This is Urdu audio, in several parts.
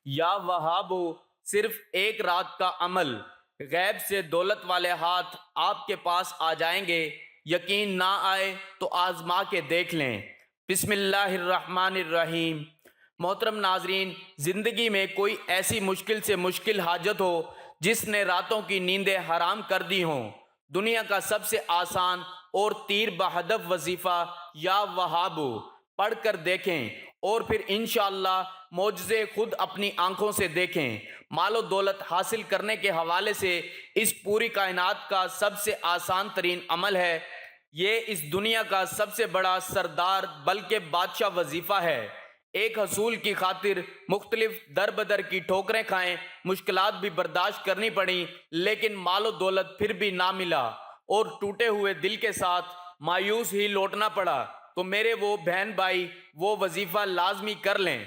یا وہابو، صرف ایک رات کا عمل، غیب سے دولت والے ہاتھ آپ کے پاس آ جائیں گے، یقین نہ آئے تو آزما کے دیکھ لیں۔ بسم اللہ الرحمن الرحیم۔ محترم ناظرین، زندگی میں کوئی ایسی مشکل سے مشکل حاجت ہو جس نے راتوں کی نیندیں حرام کر دی ہوں، دنیا کا سب سے آسان اور تیر بہدف وظیفہ یا وہابو پڑھ کر دیکھیں اور پھر انشاءاللہ معجزے خود اپنی آنکھوں سے دیکھیں۔ مال و دولت حاصل کرنے کے حوالے سے اس پوری کائنات کا سب سے آسان ترین عمل ہے۔ یہ اس دنیا کا سب سے بڑا سردار بلکہ بادشاہ وظیفہ ہے۔ ایک حصول کی خاطر مختلف در بدر کی ٹھوکریں کھائیں، مشکلات بھی برداشت کرنی پڑیں، لیکن مال و دولت پھر بھی نہ ملا اور ٹوٹے ہوئے دل کے ساتھ مایوس ہی لوٹنا پڑا، تو میرے وہ بہن بھائی وہ وظیفہ لازمی کر لیں۔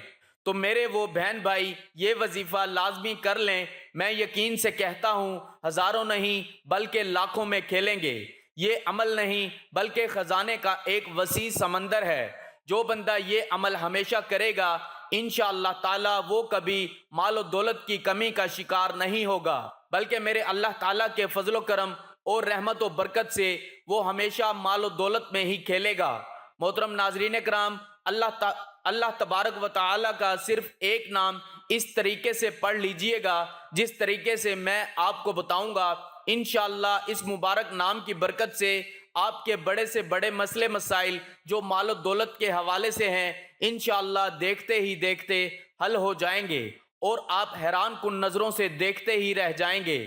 یہ وظیفہ لازمی کر لیں۔ میں یقین سے کہتا ہوں ہزاروں نہیں بلکہ لاکھوں میں کھیلیں گے۔ یہ عمل نہیں بلکہ خزانے کا ایک وسیع سمندر ہے۔ جو بندہ یہ عمل ہمیشہ کرے گا انشاءاللہ تعالی وہ کبھی مال و دولت کی کمی کا شکار نہیں ہوگا، بلکہ میرے اللہ تعالیٰ کے فضل و کرم اور رحمت و برکت سے وہ ہمیشہ مال و دولت میں ہی کھیلے گا۔ محترم ناظرین کرام، اللہ تبارک و تعالیٰ کا صرف ایک نام اس طریقے سے پڑھ لیجئے گا جس طریقے سے میں آپ کو بتاؤں گا۔ انشاءاللہ اس مبارک نام کی برکت سے آپ کے بڑے سے بڑے مسئلے مسائل جو مال و دولت کے حوالے سے ہیں انشاءاللہ دیکھتے ہی دیکھتے حل ہو جائیں گے اور آپ حیران کن نظروں سے دیکھتے ہی رہ جائیں گے۔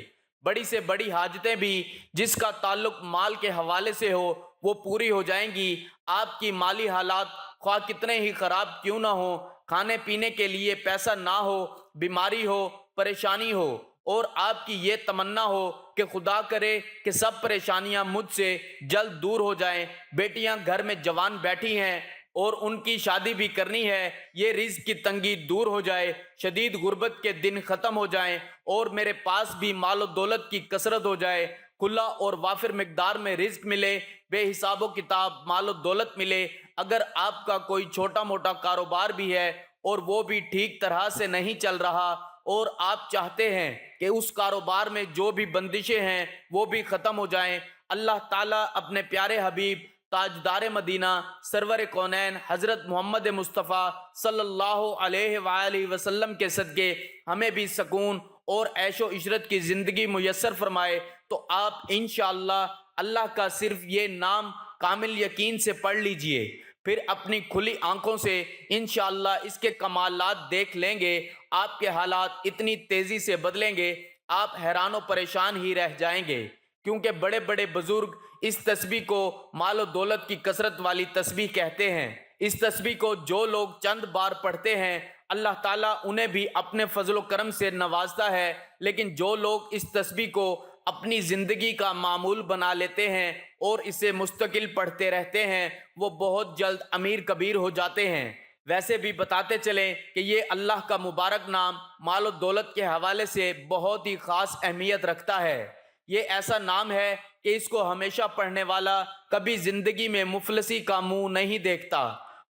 بڑی سے بڑی حاجتیں بھی جس کا تعلق مال کے حوالے سے ہو وہ پوری ہو جائیں گی۔ آپ کی مالی حالات خواہ کتنے ہی خراب کیوں نہ ہو، کھانے پینے کے لیے پیسہ نہ ہو، بیماری ہو، پریشانی ہو، اور آپ کی یہ تمنا ہو کہ خدا کرے کہ سب پریشانیاں مجھ سے جلد دور ہو جائیں، بیٹیاں گھر میں جوان بیٹھی ہیں اور ان کی شادی بھی کرنی ہے، یہ رزق کی تنگی دور ہو جائے، شدید غربت کے دن ختم ہو جائیں اور میرے پاس بھی مال و دولت کی کثرت ہو جائے، کھلا اور وافر مقدار میں رزق ملے، بے حساب و کتاب مال و دولت ملے۔ اگر آپ کا کوئی چھوٹا موٹا کاروبار بھی ہے اور وہ بھی ٹھیک طرح سے نہیں چل رہا اور آپ چاہتے ہیں کہ اس کاروبار میں جو بھی بندشیں ہیں وہ بھی ختم ہو جائیں، اللہ تعالیٰ اپنے پیارے حبیب تاجدار مدینہ سرور کونین حضرت محمد مصطفیٰ صلی اللہ علیہ وآلہ وسلم کے صدقے ہمیں بھی سکون اور عیش و عشرت کی زندگی میسر فرمائے۔ تو آپ انشاءاللہ اللہ کا صرف یہ نام کامل یقین سے پڑھ لیجئے، پھر اپنی کھلی آنکھوں سے انشاءاللہ اس کے کمالات دیکھ لیں گے۔ آپ کے حالات اتنی تیزی سے بدلیں گے آپ حیران و پریشان ہی رہ جائیں گے، کیونکہ بڑے بڑے بزرگ اس تسبیح کو مال و دولت کی کثرت والی تسبیح کہتے ہیں۔ اس تسبیح کو جو لوگ چند بار پڑھتے ہیں اللہ تعالیٰ انہیں بھی اپنے فضل و کرم سے نوازتا ہے، لیکن جو لوگ اس تسبیح کو اپنی زندگی کا معمول بنا لیتے ہیں اور اسے مستقل پڑھتے رہتے ہیں وہ بہت جلد امیر کبیر ہو جاتے ہیں۔ ویسے بھی بتاتے چلیں کہ یہ اللہ کا مبارک نام مال و دولت کے حوالے سے بہت ہی خاص اہمیت رکھتا ہے۔ یہ ایسا نام ہے کہ اس کو ہمیشہ پڑھنے والا کبھی زندگی میں مفلسی کا منہ نہیں دیکھتا۔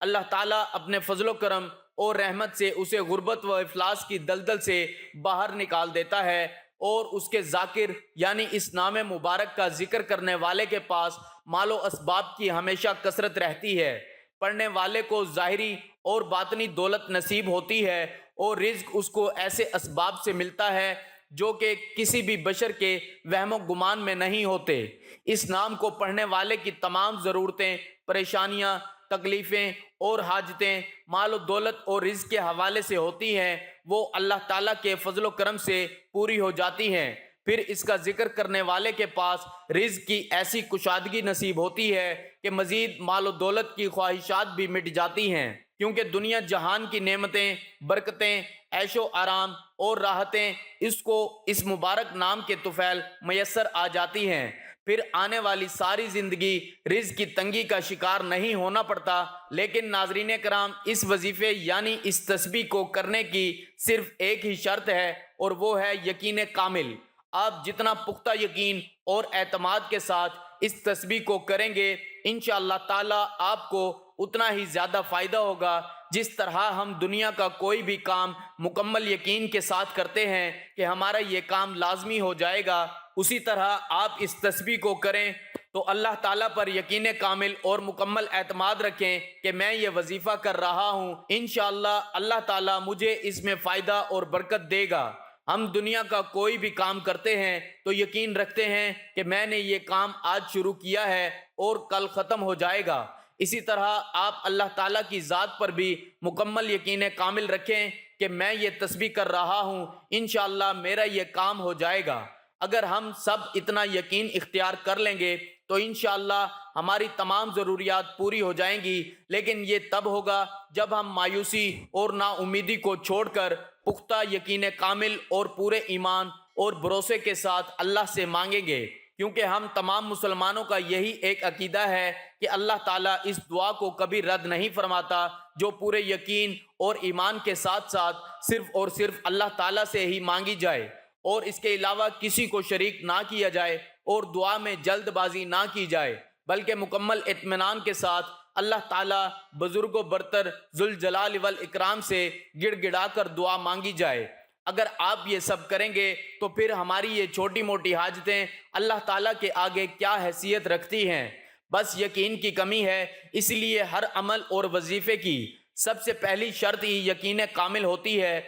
اللہ تعالیٰ اپنے فضل و کرم اور رحمت سے اسے غربت و افلاس کی دلدل سے باہر نکال دیتا ہے، اور اس کے ذاکر یعنی اس نام مبارک کا ذکر کرنے والے کے پاس مال و اسباب کی ہمیشہ کثرت رہتی ہے۔ پڑھنے والے کو ظاہری اور باطنی دولت نصیب ہوتی ہے اور رزق اس کو ایسے اسباب سے ملتا ہے جو کہ کسی بھی بشر کے وہم و گمان میں نہیں ہوتے۔ اس نام کو پڑھنے والے کی تمام ضرورتیں، پریشانیاں، تکلیفیں اور حاجتیں مال و دولت اور رزق کے حوالے سے ہوتی ہیں وہ اللہ تعالیٰ کے فضل و کرم سے پوری ہو جاتی ہیں۔ پھر اس کا ذکر کرنے والے کے پاس رزق کی ایسی کشادگی نصیب ہوتی ہے کہ مزید مال و دولت کی خواہشات بھی مٹ جاتی ہیں، کیونکہ دنیا جہان کی نعمتیں، برکتیں، عیش و آرام اور راحتیں اس کو اس مبارک نام کے طفیل میسر آ جاتی ہیں۔ پھر آنے والی ساری زندگی رزق کی تنگی کا شکار نہیں ہونا پڑتا۔ لیکن ناظرین کرام، اس وظیفے یعنی اس تسبیح کو کرنے کی صرف ایک ہی شرط ہے اور وہ ہے یقین کامل۔ آپ جتنا پختہ یقین اور اعتماد کے ساتھ اس تسبیح کو کریں گے انشاءاللہ تعالی آپ کو اتنا ہی زیادہ فائدہ ہوگا۔ جس طرح ہم دنیا کا کوئی بھی کام مکمل یقین کے ساتھ کرتے ہیں کہ ہمارا یہ کام لازمی ہو جائے گا، اسی طرح آپ اس تسبیح کو کریں تو اللہ تعالیٰ پر یقین کامل اور مکمل اعتماد رکھیں کہ میں یہ وظیفہ کر رہا ہوں، انشاءاللہ اللہ تعالیٰ مجھے اس میں فائدہ اور برکت دے گا۔ ہم دنیا کا کوئی بھی کام کرتے ہیں تو یقین رکھتے ہیں کہ میں نے یہ کام آج شروع کیا ہے اور کل ختم ہو جائے گا۔ اسی طرح آپ اللہ تعالیٰ کی ذات پر بھی مکمل یقین کامل رکھیں کہ میں یہ تسبیح کر رہا ہوں، انشاءاللہ میرا یہ کام ہو جائے گا۔ اگر ہم سب اتنا یقین اختیار کر لیں گے تو انشاءاللہ ہماری تمام ضروریات پوری ہو جائیں گی، لیکن یہ تب ہوگا جب ہم مایوسی اور نا امیدی کو چھوڑ کر پختہ یقین کامل اور پورے ایمان اور بھروسے کے ساتھ اللہ سے مانگیں گے، کیونکہ ہم تمام مسلمانوں کا یہی ایک عقیدہ ہے کہ اللہ تعالیٰ اس دعا کو کبھی رد نہیں فرماتا جو پورے یقین اور ایمان کے ساتھ ساتھ صرف اور صرف اللہ تعالیٰ سے ہی مانگی جائے اور اس کے علاوہ کسی کو شریک نہ کیا جائے اور دعا میں جلد بازی نہ کی جائے، بلکہ مکمل اطمینان کے ساتھ اللہ تعالیٰ بزرگ و برتر ذوالجلال والاکرام سے گڑ گڑا کر دعا مانگی جائے۔ اگر آپ یہ سب کریں گے تو پھر ہماری یہ چھوٹی موٹی حاجتیں اللہ تعالیٰ کے آگے کیا حیثیت رکھتی ہیں؟ بس یقین کی کمی ہے۔ اس لیے ہر عمل اور وظیفے کی سب سے پہلی شرط ہی یقین کامل ہوتی ہے۔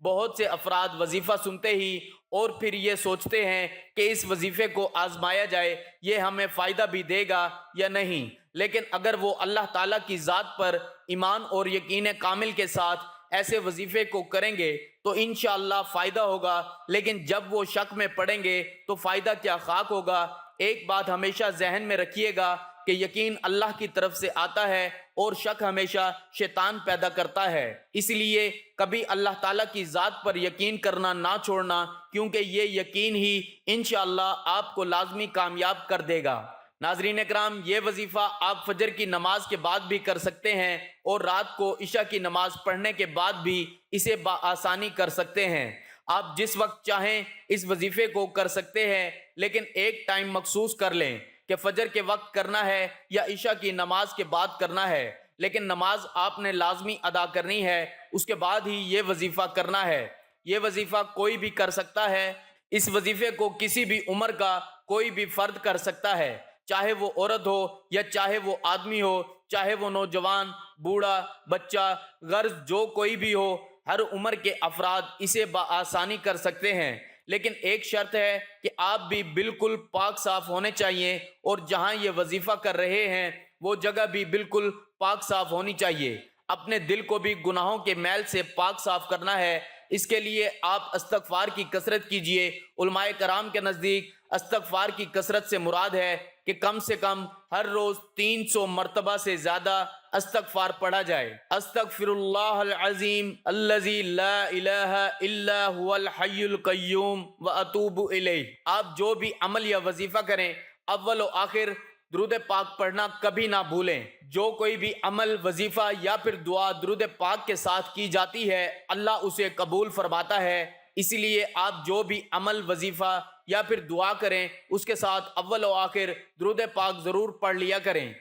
بہت سے افراد وظیفہ سنتے ہی اور پھر یہ سوچتے ہیں کہ اس وظیفے کو آزمایا جائے، یہ ہمیں فائدہ بھی دے گا یا نہیں، لیکن اگر وہ اللہ تعالیٰ کی ذات پر ایمان اور یقین کامل کے ساتھ ایسے وظیفے کو کریں گے تو انشاءاللہ فائدہ ہوگا، لیکن جب وہ شک میں پڑیں گے تو فائدہ کیا خاک ہوگا۔ ایک بات ہمیشہ ذہن میں رکھیے گا کہ یقین اللہ کی طرف سے آتا ہے اور شک ہمیشہ شیطان پیدا کرتا ہے۔ اس لیے کبھی اللہ تعالیٰ کی ذات پر یقین کرنا نہ چھوڑنا، کیونکہ یہ یقین ہی انشاءاللہ آپ کو لازمی کامیاب کر دے گا۔ ناظرین اکرام، یہ وظیفہ آپ فجر کی نماز کے بعد بھی کر سکتے ہیں اور رات کو عشاء کی نماز پڑھنے کے بعد بھی اسے بآسانی کر سکتے ہیں۔ آپ جس وقت چاہیں اس وظیفے کو کر سکتے ہیں، لیکن ایک ٹائم مخصوص کر لیں کہ فجر کے وقت کرنا ہے یا عشاء کی نماز کے بعد کرنا ہے، لیکن نماز آپ نے لازمی ادا کرنی ہے، اس کے بعد ہی یہ وظیفہ کرنا ہے۔ یہ وظیفہ کوئی بھی کر سکتا ہے۔ اس وظیفے کو کسی بھی عمر کا کوئی بھی فرد کر سکتا ہے، چاہے وہ عورت ہو یا چاہے وہ آدمی ہو، چاہے وہ نوجوان، بوڑھا، بچہ، غرض جو کوئی بھی ہو، ہر عمر کے افراد اسے بآسانی کر سکتے ہیں، لیکن ایک شرط ہے کہ آپ بھی بالکل پاک صاف ہونے چاہیے اور جہاں یہ وظیفہ کر رہے ہیں وہ جگہ بھی بالکل پاک صاف ہونی چاہیے۔ اپنے دل کو بھی گناہوں کے میل سے پاک صاف کرنا ہے۔ اس کے لیے آپ استغفار کی کثرت کیجئے۔ علماء کرام کے نزدیک استغفار کی کثرت سے مراد ہے کہ کم سے کم ہر روز 300 مرتبہ سے زیادہ استغفار پڑھا جائے۔ استغفر اللہ العظیم الذی لا الہ الا هو الحی القیوم واتوب الیہ۔ آپ جو بھی عمل یا وظیفہ کریں، اول و آخر درود پاک پڑھنا کبھی نہ بھولیں۔ جو کوئی بھی عمل، وظیفہ یا پھر دعا درود پاک کے ساتھ کی جاتی ہے، اللہ اسے قبول فرماتا ہے۔ اس لیے آپ جو بھی عمل، وظیفہ یا پھر دعا کریں، اس کے ساتھ اول و آخر درود پاک ضرور پڑھ لیا کریں۔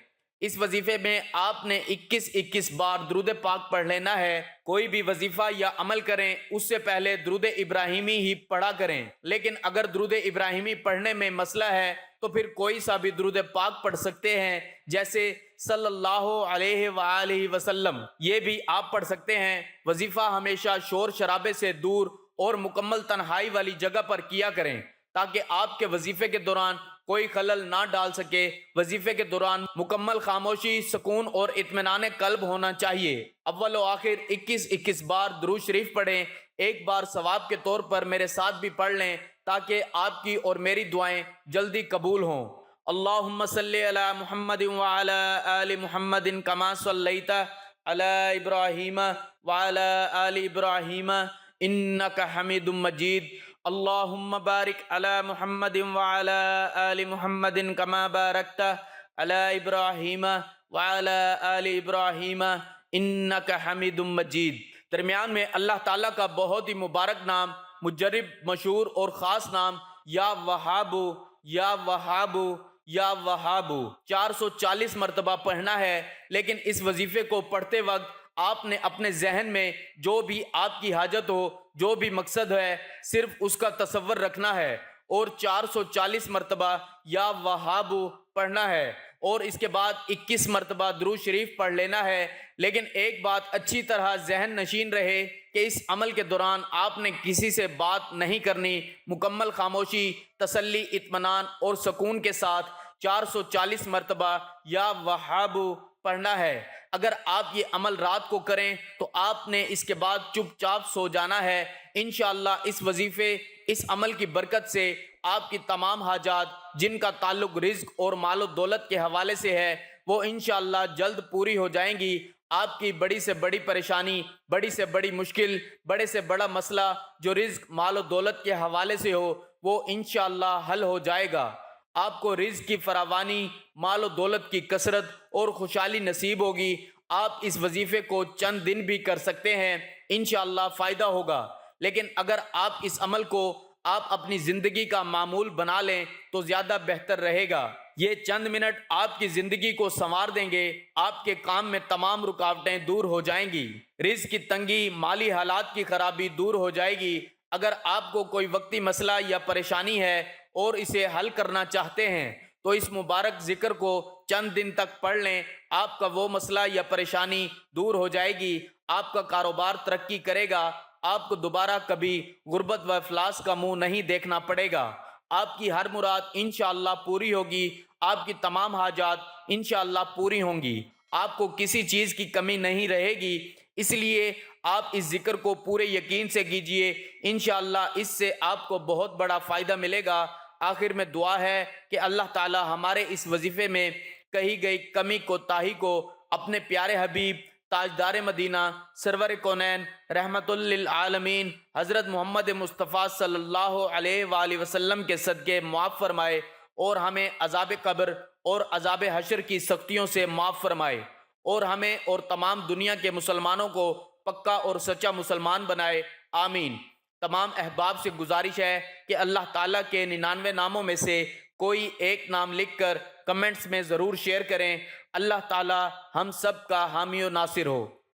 اس وظیفے میں آپ نے 21 بار درود پاک پڑھ لینا ہے۔ کوئی بھی وظیفہ یا عمل کریں اس سے پہلے درود ابراہیمی ہی پڑھا کریں، لیکن اگر درود ابراہیمی پڑھنے میں مسئلہ ہے تو پھر کوئی سا بھی درود پاک پڑھ سکتے ہیں، جیسے صلی اللہ علیہ وآلہ وسلم، یہ بھی آپ پڑھ سکتے ہیں۔ وظیفہ ہمیشہ شور شرابے سے دور اور مکمل تنہائی والی جگہ پر کیا کریں تاکہ آپ کے وظیفے کے دوران کوئی خلل نہ ڈال سکے۔ وظیفے کے دوران مکمل خاموشی، سکون اور اطمینان قلب ہونا چاہیے۔ اول و آخر 21 بار درود شریف پڑھیں۔ ایک بار ثواب کے طور پر میرے ساتھ بھی پڑھ لیں تاکہ آپ کی اور میری دعائیں جلدی قبول ہوں۔ اللہم صلی علی محمد وعلی آل محمد کما صلیت علی ابراہیم وعلی آل ابراہیم انک حمید مجید۔ اللہم بارک علی محمد وعلی آل محمد کما بارکت علی ابراہیم وعلی آل ابراہیم انک حمید مجید۔ درمیان میں اللہ تعالیٰ کا بہت ہی مبارک نام، مجرب، مشہور اور خاص نام یا وہاب، یا وہاب، یا وہابو 440 مرتبہ پڑھنا ہے، لیکن اس وظیفے کو پڑھتے وقت آپ نے اپنے ذہن میں جو بھی آپ کی حاجت ہو، جو بھی مقصد ہے، صرف اس کا تصور رکھنا ہے اور 440 مرتبہ یا وہابو پڑھنا ہے، اور اس کے بعد 21 مرتبہ درود شریف پڑھ لینا ہے۔ لیکن ایک بات اچھی طرح ذہن نشین رہے کہ اس عمل کے دوران آپ نے کسی سے بات نہیں کرنی، مکمل خاموشی، تسلی، اطمینان اور سکون کے ساتھ 440 مرتبہ یا وہابو پڑھنا ہے۔ اگر آپ یہ عمل رات کو کریں تو آپ نے اس کے بعد چپ چاپ سو جانا ہے۔ انشاءاللہ اس وظیفے، اس عمل کی برکت سے آپ کی تمام حاجات جن کا تعلق رزق اور مال و دولت کے حوالے سے ہے وہ انشاءاللہ جلد پوری ہو جائیں گی۔ آپ کی بڑی سے بڑی پریشانی، بڑی سے بڑی مشکل، بڑے سے بڑا مسئلہ جو رزق، مال و دولت کے حوالے سے ہو وہ انشاءاللہ حل ہو جائے گا۔ آپ کو رزق کی فراوانی، مال و دولت کی کثرت اور خوشحالی نصیب ہوگی۔ آپ اس وظیفے کو چند دن بھی کر سکتے ہیں، انشاءاللہ فائدہ ہوگا۔ لیکن اگر آپ اس عمل کو آپ اپنی زندگی کا معمول بنا لیں تو زیادہ بہتر رہے گا۔ یہ چند منٹ آپ کی زندگی کو سنوار دیں گے، آپ کے کام میں تمام رکاوٹیں دور ہو جائیں گی، رزق کی تنگی، مالی حالات کی خرابی دور ہو جائے گی۔ اگر آپ کو کوئی وقتی مسئلہ یا پریشانی ہے اور اسے حل کرنا چاہتے ہیں تو اس مبارک ذکر کو چند دن تک پڑھ لیں، آپ کا وہ مسئلہ یا پریشانی دور ہو جائے گی، آپ کا کاروبار ترقی کرے گا، آپ کو دوبارہ کبھی غربت و افلاس کا منہ نہیں دیکھنا پڑے گا، آپ کی ہر مراد انشاءاللہ پوری ہوگی، آپ کی تمام حاجات انشاءاللہ پوری ہوں گی، آپ کو کسی چیز کی کمی نہیں رہے گی۔ اس لیے آپ اس ذکر کو پورے یقین سے کیجئے، انشاءاللہ اس سے آپ کو بہت بڑا فائدہ ملے گا۔ آخر میں دعا ہے کہ اللہ تعالی ہمارے اس وظیفے میں کہی گئی کمی کوتاہی کو اپنے پیارے حبیب تاجدار مدینہ سرور کونین رحمت للعالمین حضرت محمد مصطفیٰ صلی اللہ علیہ وآلہ وسلم کے صدقے معاف فرمائے، اور ہمیں عذاب قبر اور عذاب حشر کی سختیوں سے معاف فرمائے، اور ہمیں اور تمام دنیا کے مسلمانوں کو پکا اور سچا مسلمان بنائے، آمین۔ تمام احباب سے گزارش ہے کہ اللہ تعالیٰ کے 99 ناموں میں سے کوئی ایک نام لکھ کر کمنٹس میں ضرور شیئر کریں۔ اللہ تعالیٰ ہم سب کا حامی و ناصر ہو۔